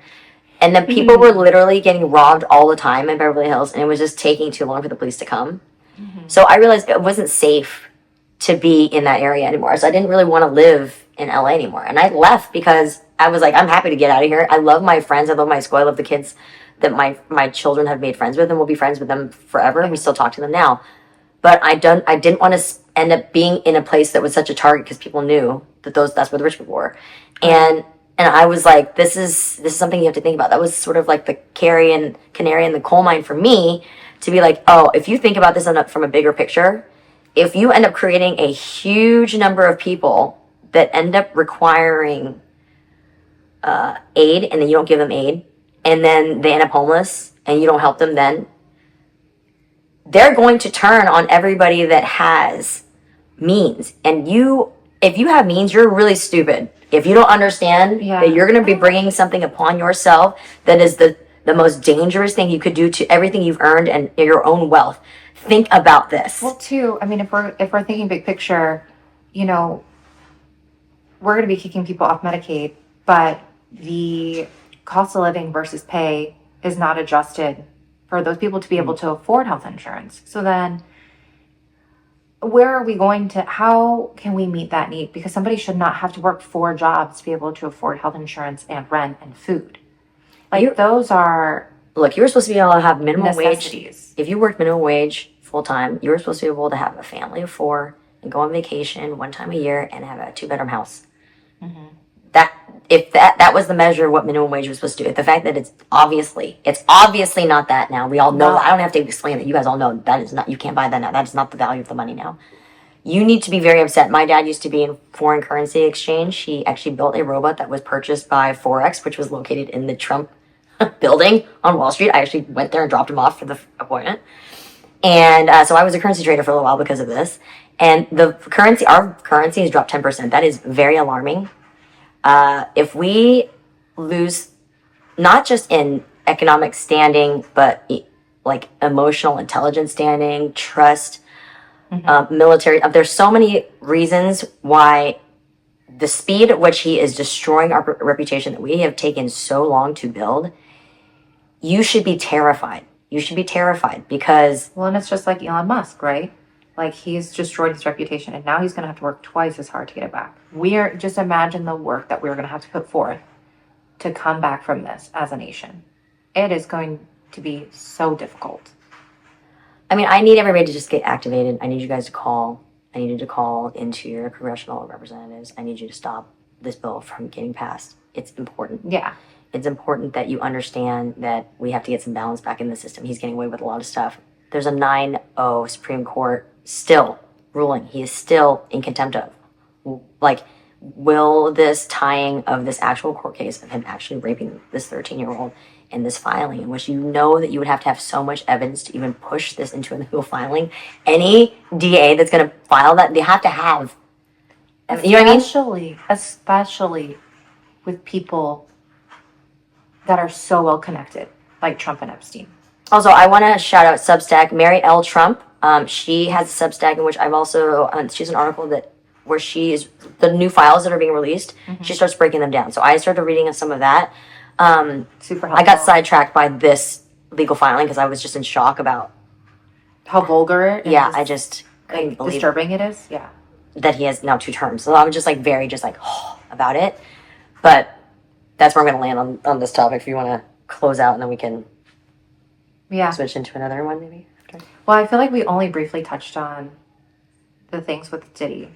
And then people were literally getting robbed all the time in Beverly Hills, and it was just taking too long for the police to come. Mm-hmm. So I realized it wasn't safe to be in that area anymore. So I didn't really want to live in LA anymore. And I left because I was like, I'm happy to get out of here. I love my friends. I love my school. I love the kids that my children have made friends with, and will be friends with them forever. We still talk to them now. But I didn't want to end up being in a place that was such a target, because people knew that that's where the rich people were. And I was like, this is something you have to think about. That was sort of like the canary in the coal mine for me, to be like, oh, if you think about this from a bigger picture, if you end up creating a huge number of people that end up requiring aid, and then you don't give them aid, and then they end up homeless and you don't help them, then they're going to turn on everybody that has means. And if you have means, you're really stupid. If you don't understand that you're going to be bringing something upon yourself that is the most dangerous thing you could do to everything you've earned and your own wealth. Think about this. Well, too, I mean, if we're thinking big picture, we're going to be kicking people off Medicaid, but the cost of living versus pay is not adjusted for those people to be able to afford health insurance. So then how can we meet that need? Because somebody should not have to work 4 jobs to be able to afford health insurance and rent and food. Those are... Look, you were supposed to be able to have minimum necessities. Wage. If you worked minimum wage full-time, you were supposed to be able to have a family of 4 and go on vacation 1 time a year and have a 2-bedroom house. Mm-hmm. If that was the measure of what minimum wage was supposed to do. The fact that it's obviously not that now. We all know that. I don't have to explain it. You guys all know that is not, you can't buy that now. That is not the value of the money now. You need to be very upset. My dad used to be in foreign currency exchange. He actually built a robot that was purchased by Forex, which was located in the Trump building on Wall Street. I actually went there and dropped him off for the appointment. And so I was a currency trader for a little while because of this. And our currency has dropped 10%. That is very alarming. If we lose, not just in economic standing, but like emotional intelligence standing, trust, military, there's so many reasons why the speed at which he is destroying our reputation that we have taken so long to build, you should be terrified. You should be terrified because... Well, and it's just like Elon Musk, right? Like, he's destroyed his reputation, and now he's going to have to work twice as hard to get it back. Just imagine the work that we're going to have to put forth to come back from this as a nation. It is going to be so difficult. I mean, I need everybody to just get activated. I need you guys to call. I need you to call into your congressional representatives. I need you to stop this bill from getting passed. It's important. Yeah. It's important that you understand that we have to get some balance back in the system. He's getting away with a lot of stuff. There's a 9-0 Supreme Court still ruling. He is still in contempt of. Like, will this tying of this actual court case of him actually raping this 13-year-old in this filing, in which you know that you would have to have so much evidence to even push this into a legal filing, any DA that's going to file that, they have to have. You know what I mean? Especially with people that are so well connected, like Trump and Epstein. Also, I want to shout out Substack, Mary L. Trump. She has a Substack in which I've also, she's an article where she is, the new files that are being released, she starts breaking them down. So I started reading some of that. Super helpful. I got sidetracked by this legal filing because I was just in shock about how vulgar and I just couldn't believe disturbing it is. Yeah. That he has now 2 terms. So I'm just like very just like about it. But that's where I'm going to land on this topic if you want to close out and then we can switch into another one maybe. Okay. Well, I feel like we only briefly touched on the things with Diddy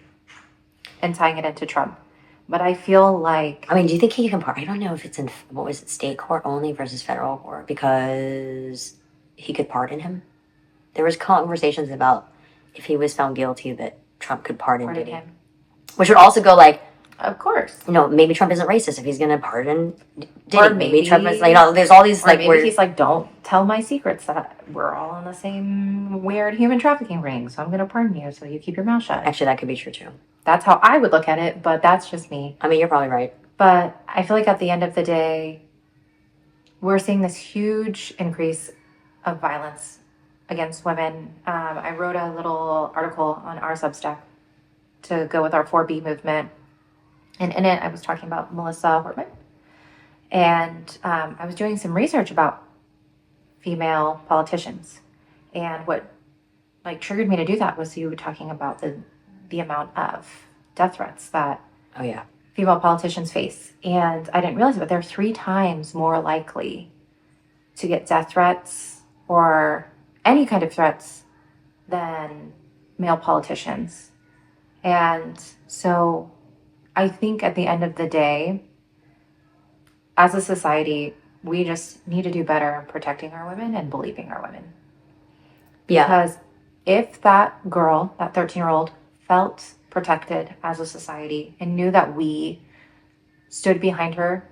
and tying it into Trump. But I feel like... I mean, do you think he can pardon? I don't know if it's in, what was it, state court only versus federal court, because he could pardon him. There was conversations about if he was found guilty that Trump could pardon Diddy. Him. Which would also go like... Of course. Maybe Trump isn't racist if he's going to pardon Diddy. Or maybe Trump is like, there's all these like... maybe he's like, don't tell my secrets that we're all in the same weird human trafficking ring, so I'm going to pardon you so you keep your mouth shut. Actually, that could be true too. That's how I would look at it, but that's just me. I mean, you're probably right. But I feel like at the end of the day, we're seeing this huge increase of violence against women. I wrote a little article on our Substack to go with our 4B movement. And in it, I was talking about Melissa Hortman. And I was doing some research about female politicians. And what triggered me to do that was you were talking about the amount of death threats that female politicians face. And I didn't realize it, but they're 3 times more likely to get death threats or any kind of threats than male politicians. And so I think at the end of the day, as a society, we just need to do better in protecting our women and believing our women. Yeah. Because if that girl, that 13-year-old, felt protected as a society and knew that we stood behind her,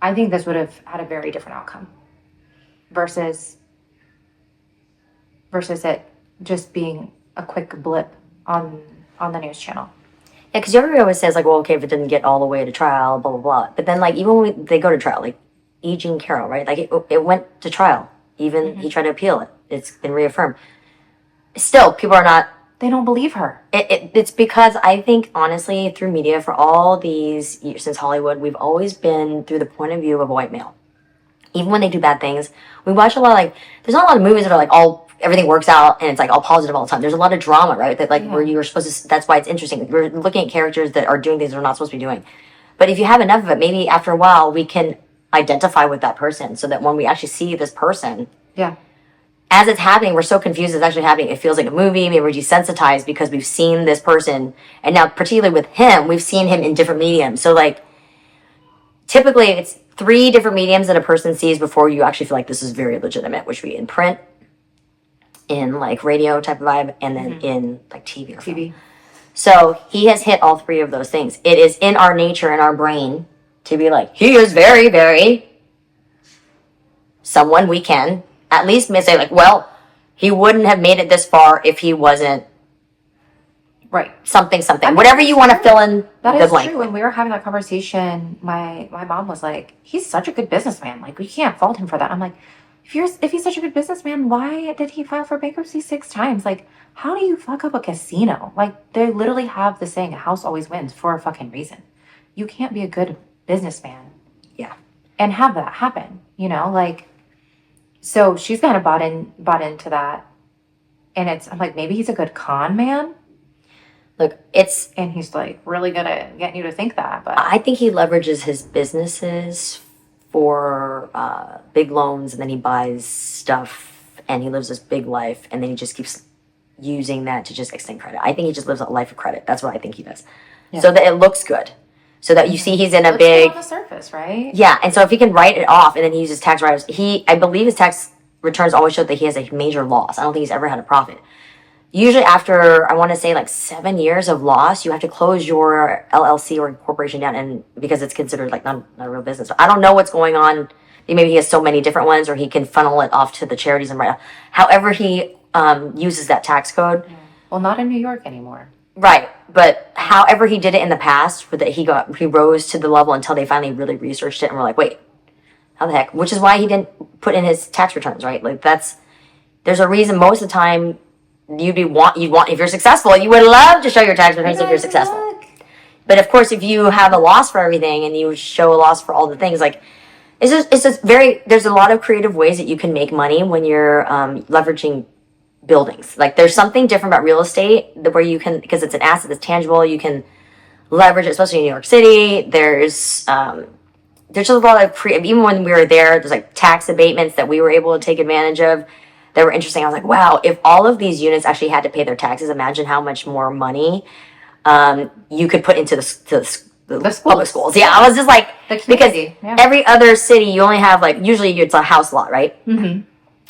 I think this would have had a very different outcome versus it just being a quick blip on the news channel. Yeah, because everybody always says, like, well, okay, if it didn't get all the way to trial, blah, blah, blah. But then, like, even when they go to trial, like, E. Jean Carroll, right? Like, it went to trial. Even he tried to appeal it. It's been reaffirmed. Still, people are not... They don't believe her. It's because I think, honestly, through media, for all these years since Hollywood, we've always been through the point of view of a white male. Even when they do bad things, we watch a lot of, like... There's not a lot of movies that are, like, everything works out and it's like all positive all the time. There's a lot of drama, right? That where you were supposed to, that's why it's interesting. We're looking at characters that are doing things they're not supposed to be doing. But if you have enough of it, maybe after a while we can identify with that person so that when we actually see this person, as it's happening, we're so confused it's actually happening. It feels like a movie. Maybe we're desensitized because we've seen this person. And now particularly with him, we've seen him in different mediums. So like typically it's 3 different mediums that a person sees before you actually feel like this is very legitimate, which would be in print, in like radio type of vibe, and then in like TV or TV. So he has hit all 3 of those things. It is in our nature, in our brain, to be like, he is very, very someone we can at least say like, well, he wouldn't have made it this far if he wasn't something. I mean, whatever you want to fill in that the is blank. True. When we were having that conversation, my mom was like, he's such a good businessman. Like, we can't fault him for that. I'm like, if he's such a good businessman, why did he file for bankruptcy 6 times? Like, how do you fuck up a casino? Like, they literally have the saying, a house always wins, for a fucking reason. You can't be a good businessman. Yeah. And have that happen, like, so she's kind of bought into that. And I'm like, maybe he's a good con man. Look, and he's like really good at getting you to think that. But I think he leverages his businesses for big loans, and then he buys stuff, and he lives this big life, and then he just keeps using that to just extend credit. I think he just lives a life of credit. That's what I think he does. Yeah. So that it looks good. So that you see he's in a big... on the surface, right? Yeah, and so if he can write it off, and then he uses tax write-offs, I believe his tax returns always show that he has a major loss. I don't think he's ever had a profit. Usually after, I want to say like 7 years of loss, you have to close your LLC or corporation down, and because it's considered like not a real business. I don't know what's going on. Maybe he has so many different ones, or he can funnel it off to the charities and write off. However he uses that tax code. Well, not in New York anymore. Right. But however he did it in the past, that he rose to the level until they finally really researched it and were like, wait, how the heck? Which is why he didn't put in his tax returns, right? Like there's a reason most of the time you'd want if you're successful, you would love to show your tax returns if you're successful. But of course, if you have a loss for everything and you show a loss for all the things, like it's just there's a lot of creative ways that you can make money when you're leveraging buildings. Like there's something different about real estate where you can, because it's an asset that's tangible, you can leverage it, especially in New York City. There's just a lot of even when we were there's like tax abatements that we were able to take advantage of that were interesting. I was like, wow, if all of these units actually had to pay their taxes, imagine how much more money you could put into the public schools. Yeah, I was just like, because every other city you only have like, usually it's a house lot, right? Mm-hmm.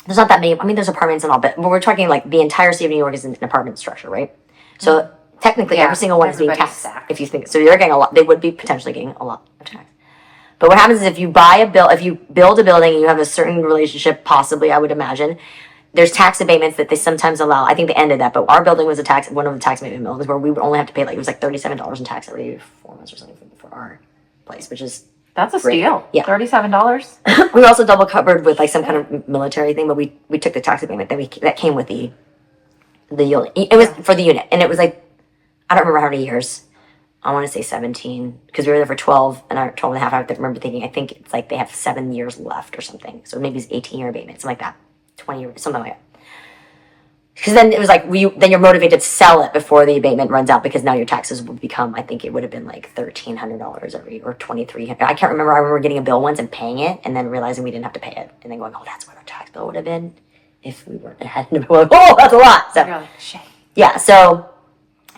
There's not that many. I mean, there's apartments and all, but we're talking like the entire city of New York is an apartment structure, right? So technically, every single one is being taxed. If you think so, you're getting a lot. They would be potentially getting a lot of tax. But what happens is if you build a building and you have a certain relationship, possibly, I would imagine, there's tax abatements that they sometimes allow. I think they ended that, but our building was one of the tax abatement buildings where we would only have to pay it was like $37 in tax every 4 months or something for our place, which is that's a steal. Yeah, $37. We were also double covered with like some kind of military thing, but we took the tax abatement that came with the unit. It was for the unit, and it was like I don't remember how many years. I want to say 17 because we were there for 12 and 12 and a half. I remember thinking, I think it's like they have 7 years left or something. So maybe it's 18-year abatement, something like that. 20 years, something like that. Because then it was like, then you're motivated to sell it before the abatement runs out because now your taxes would become, I think it would have been like $1,300 or $2,300. I can't remember. I remember getting a bill once and paying it and then realizing we didn't have to pay it. And then going, oh, that's what our tax bill would have been if we weren't had to. Oh, that's a lot. So, you're like, shit. Yeah, so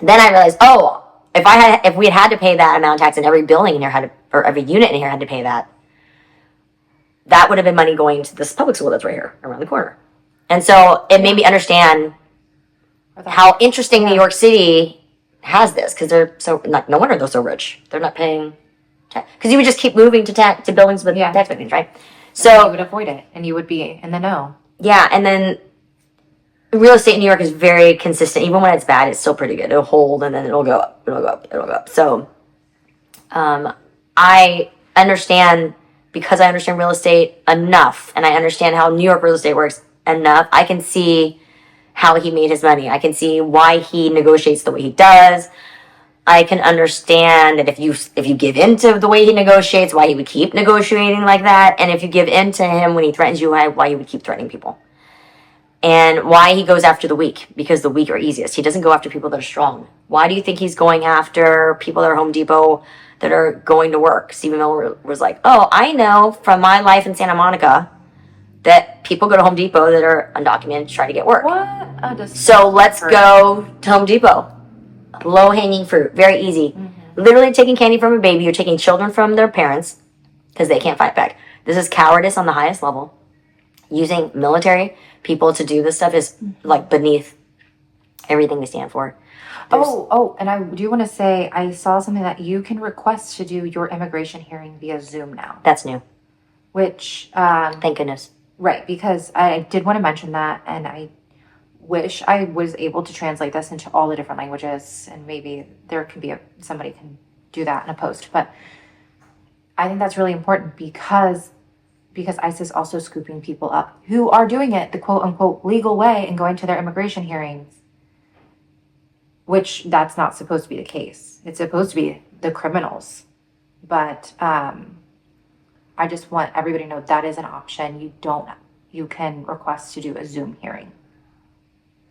then I realized, oh, if we had to pay that amount of tax and every building in here or every unit in here had to pay that, that would have been money going to this public school that's right here around the corner. And so it made me understand how interesting New York City has this because they're so no wonder they're so rich. They're not paying tax because you would just keep moving to buildings with tax payments, right? So you would avoid it and you would be in the know. Yeah, and then real estate in New York is very consistent. Even when it's bad, it's still pretty good. It'll hold and then it'll go up. It'll go up. It'll go up. So I understand because I understand real estate enough and I understand how New York real estate works enough. I can see how he made his money. I can see why he negotiates the way he does. I can understand that if you give in to the way he negotiates, why he would keep negotiating like that. And if you give in to him when he threatens you, why he would keep threatening people. And why he goes after the weak, because the weak are easiest. He doesn't go after people that are strong. Why do you think he's going after people that are Home Depot that are going to work? Stephen Miller was like, oh, I know from my life in Santa Monica that people go to Home Depot that are undocumented to try to get work. So let's go to Home Depot. Low-hanging fruit, very easy. Mm-hmm. Literally taking candy from a baby. You're taking children from their parents because they can't fight back. This is cowardice on the highest level. Using military people to do this stuff is like beneath everything we stand for. And I do want to say I saw something that you can request to do your immigration hearing via Zoom now. That's new. Which thank goodness. Right, because I did want to mention that, and I wish I was able to translate this into all the different languages, and maybe there can be somebody can do that in a post. But I think that's really important because ICE is also scooping people up who are doing it the quote unquote legal way and going to their immigration hearings, which that's not supposed to be the case. It's supposed to be the criminals. But I just want everybody to know that is an option. You can request to do a Zoom hearing.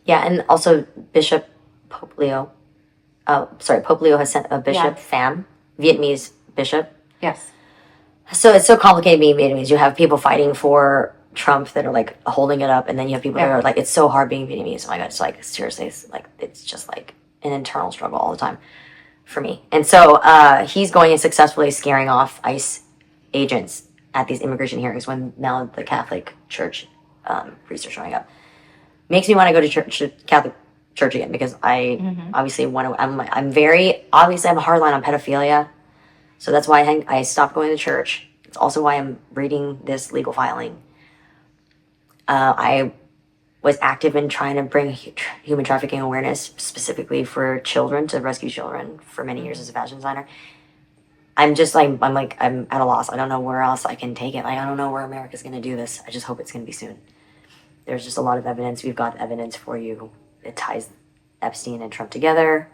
Yeah, and also Pope Leo has sent a bishop, Pham, Vietnamese bishop. Yes. So it's so complicated being Vietnamese. You have people fighting for Trump that are like holding it up, and then you have people that are like, it's so hard being Vietnamese. Oh my God, it's like seriously, it's just like an internal struggle all the time for me. And so he's going and successfully scaring off ICE agents at these immigration hearings when now the Catholic Church priests are showing up. Makes me want to go to church, Catholic Church again because I obviously want to. I'm very obviously I have a hard line on pedophilia. So that's why I stopped going to church. It's also why I'm reading this legal filing. I was active in trying to bring human trafficking awareness specifically for children, to rescue children for many years as a fashion designer. I'm at a loss. I don't know where else I can take it. Like, I don't know where America's going to do this. I just hope it's going to be soon. There's just a lot of evidence. We've got evidence for you. It ties Epstein and Trump together.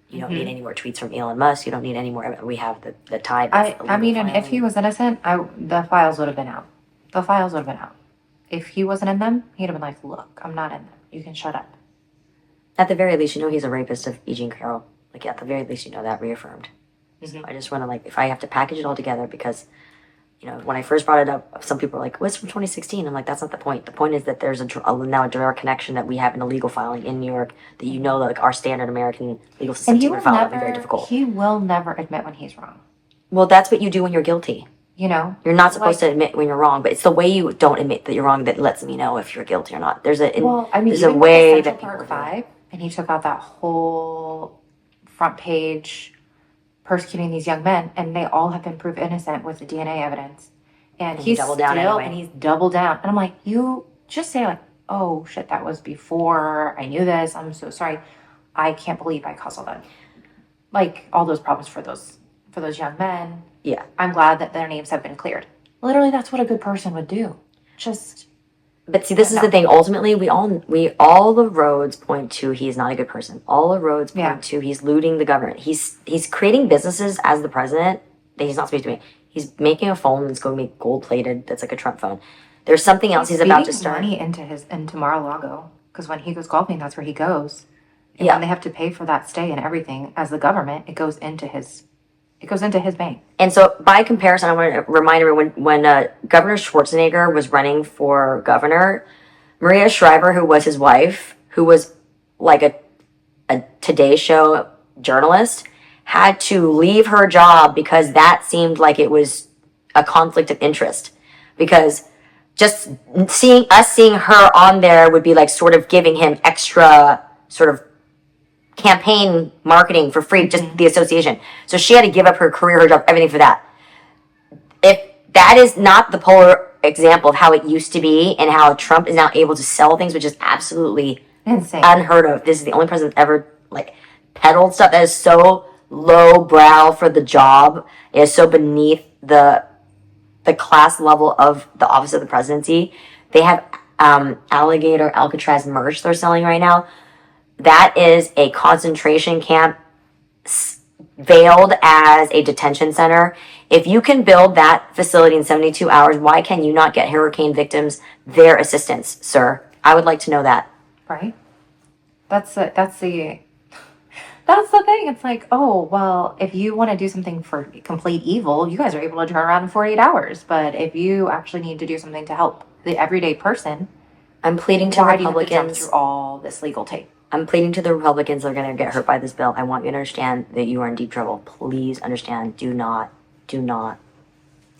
You don't need any more tweets from Elon Musk. You don't need any more. We have the tie. I mean, and if he was innocent, the files would have been out. The files would have been out. If he wasn't in them, he'd have been like, look, I'm not in them. You can shut up. At the very least, you know he's a rapist of E. Jean Carroll. Like, at the very least, you know that reaffirmed. So I just want to, like, if I have to package it all together, because, you know, when I first brought it up, some people were like, well, it's from 2016. I'm like, that's not the point. The point is that there's now a direct connection that we have in a legal filing in New York that, you know, like, our standard American legal system would file. That'd be very difficult. He will never admit when he's wrong. Well, that's what you do when you're guilty. You know? You're not supposed to admit when you're wrong, but it's the way you don't admit that you're wrong that lets me know if you're guilty or not. There's a way that Part 5, and he took out that whole front page persecuting these young men, and they all have been proved innocent with the DNA evidence. And he's doubled down anyway. And he's doubled down. And I'm like, you just say, like, oh shit, that was before I knew this. I'm so sorry. I can't believe I caused all that. Like, all those problems for those young men. Yeah. I'm glad that their names have been cleared. Literally, that's what a good person would do. But see, this is the thing. Ultimately, all the roads point to he's not a good person. All the roads point to he's looting the government. He's creating businesses as the president that he's not supposed to be. He's making a phone that's going to be gold plated. That's like a Trump phone. There's something else he's about to start. Money into Mar-a-Lago, because when he goes golfing, that's where he goes. And when they have to pay for that stay and everything as the government, it goes into his bank. And so, by comparison, I want to remind everyone, when Governor Schwarzenegger was running for governor, Maria Shriver, who was his wife, who was like a Today Show journalist, had to leave her job because that seemed like it was a conflict of interest. Because just seeing her on there would be like sort of giving him extra sort of campaign marketing for free, just the association. So she had to give up her career, her job, everything for that. If that is not the polar example of how it used to be and how Trump is now able to sell things, which is absolutely insane, unheard of. This is the only president ever like peddled stuff that is so low brow for the job. It is so beneath the class level of the office of the presidency. They have alligator Alcatraz merch they're selling right now. That is a concentration camp veiled as a detention center. If you can build that facility in 72 hours, why can you not get hurricane victims their assistance, sir? I would like to know that. Right? That's the thing. It's like, oh, well, if you want to do something for complete evil, you guys are able to turn around in 48 hours. But if you actually need to do something to help the everyday person, I'm pleading to Republicans. Why do you have to jump through all this legal tape? I'm pleading to the Republicans that are going to get hurt by this bill. I want you to understand that you are in deep trouble. Please understand. Do not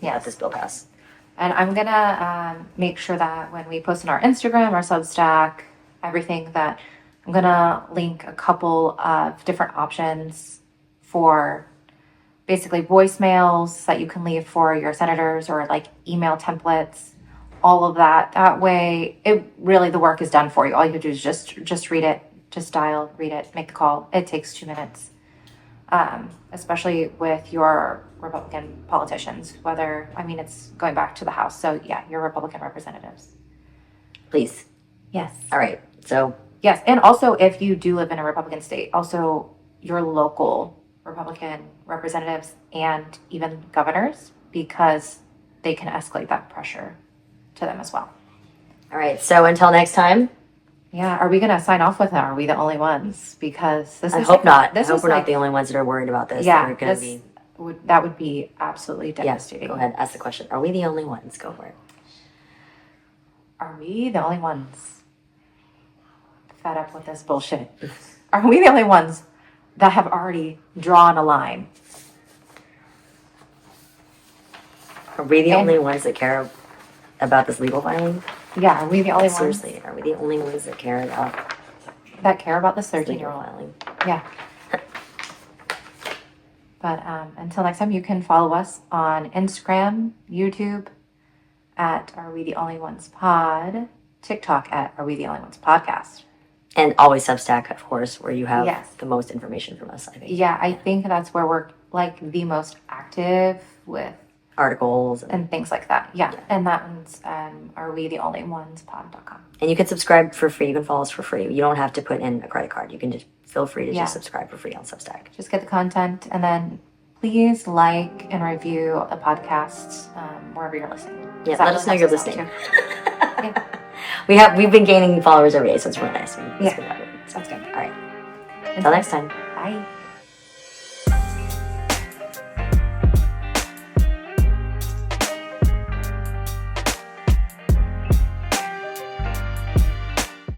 let this bill pass. And I'm going to make sure that when we post on our Instagram, our Substack, everything, that I'm going to link a couple of different options for basically voicemails that you can leave for your senators, or like email templates, all of that. That way, the work is done for you. All you have to do is just read it. Just dial, read it, make the call. It takes 2 minutes, especially with your Republican politicians, it's going back to the House. So, yeah, your Republican representatives. Please. Yes. All right. So. Yes. And also, if you do live in a Republican state, also your local Republican representatives and even governors, because they can escalate that pressure to them as well. All right. So, until next time. Yeah, are we going to sign off with that? Are we the only ones? Because I hope not. I hope we're not the only ones that are worried about this. Yeah, that would be absolutely devastating. Go ahead, ask the question. Are we the only ones? Go for it. Are we the only ones fed up with this bullshit? Are we the only ones that have already drawn a line? Are we the only ones that care about this legal filing? Yeah, are we the only ones? Seriously, are we the only ones that care about this 13-year-old filing? Yeah. But until next time, you can follow us on Instagram, YouTube, at Are We the Only Ones Pod. TikTok at Are We the Only Ones Podcast. And always Substack, of course, where you have Yes. the most information from us, I think. Yeah, I think that's where we're like the most active with articles and things like that. Yeah. And that one's Are We the Only Ones Pod.com. And you can subscribe for free. You can follow us for free. You don't have to put in a credit card. You can just feel free to just subscribe for free on Substack. Just get the content, and then please like and review the podcast wherever you're listening. Yeah, let us know you're listening. Yeah. We've been gaining followers every day, so it's really nice. Yeah. Sounds good. All right. Until next time. Bye.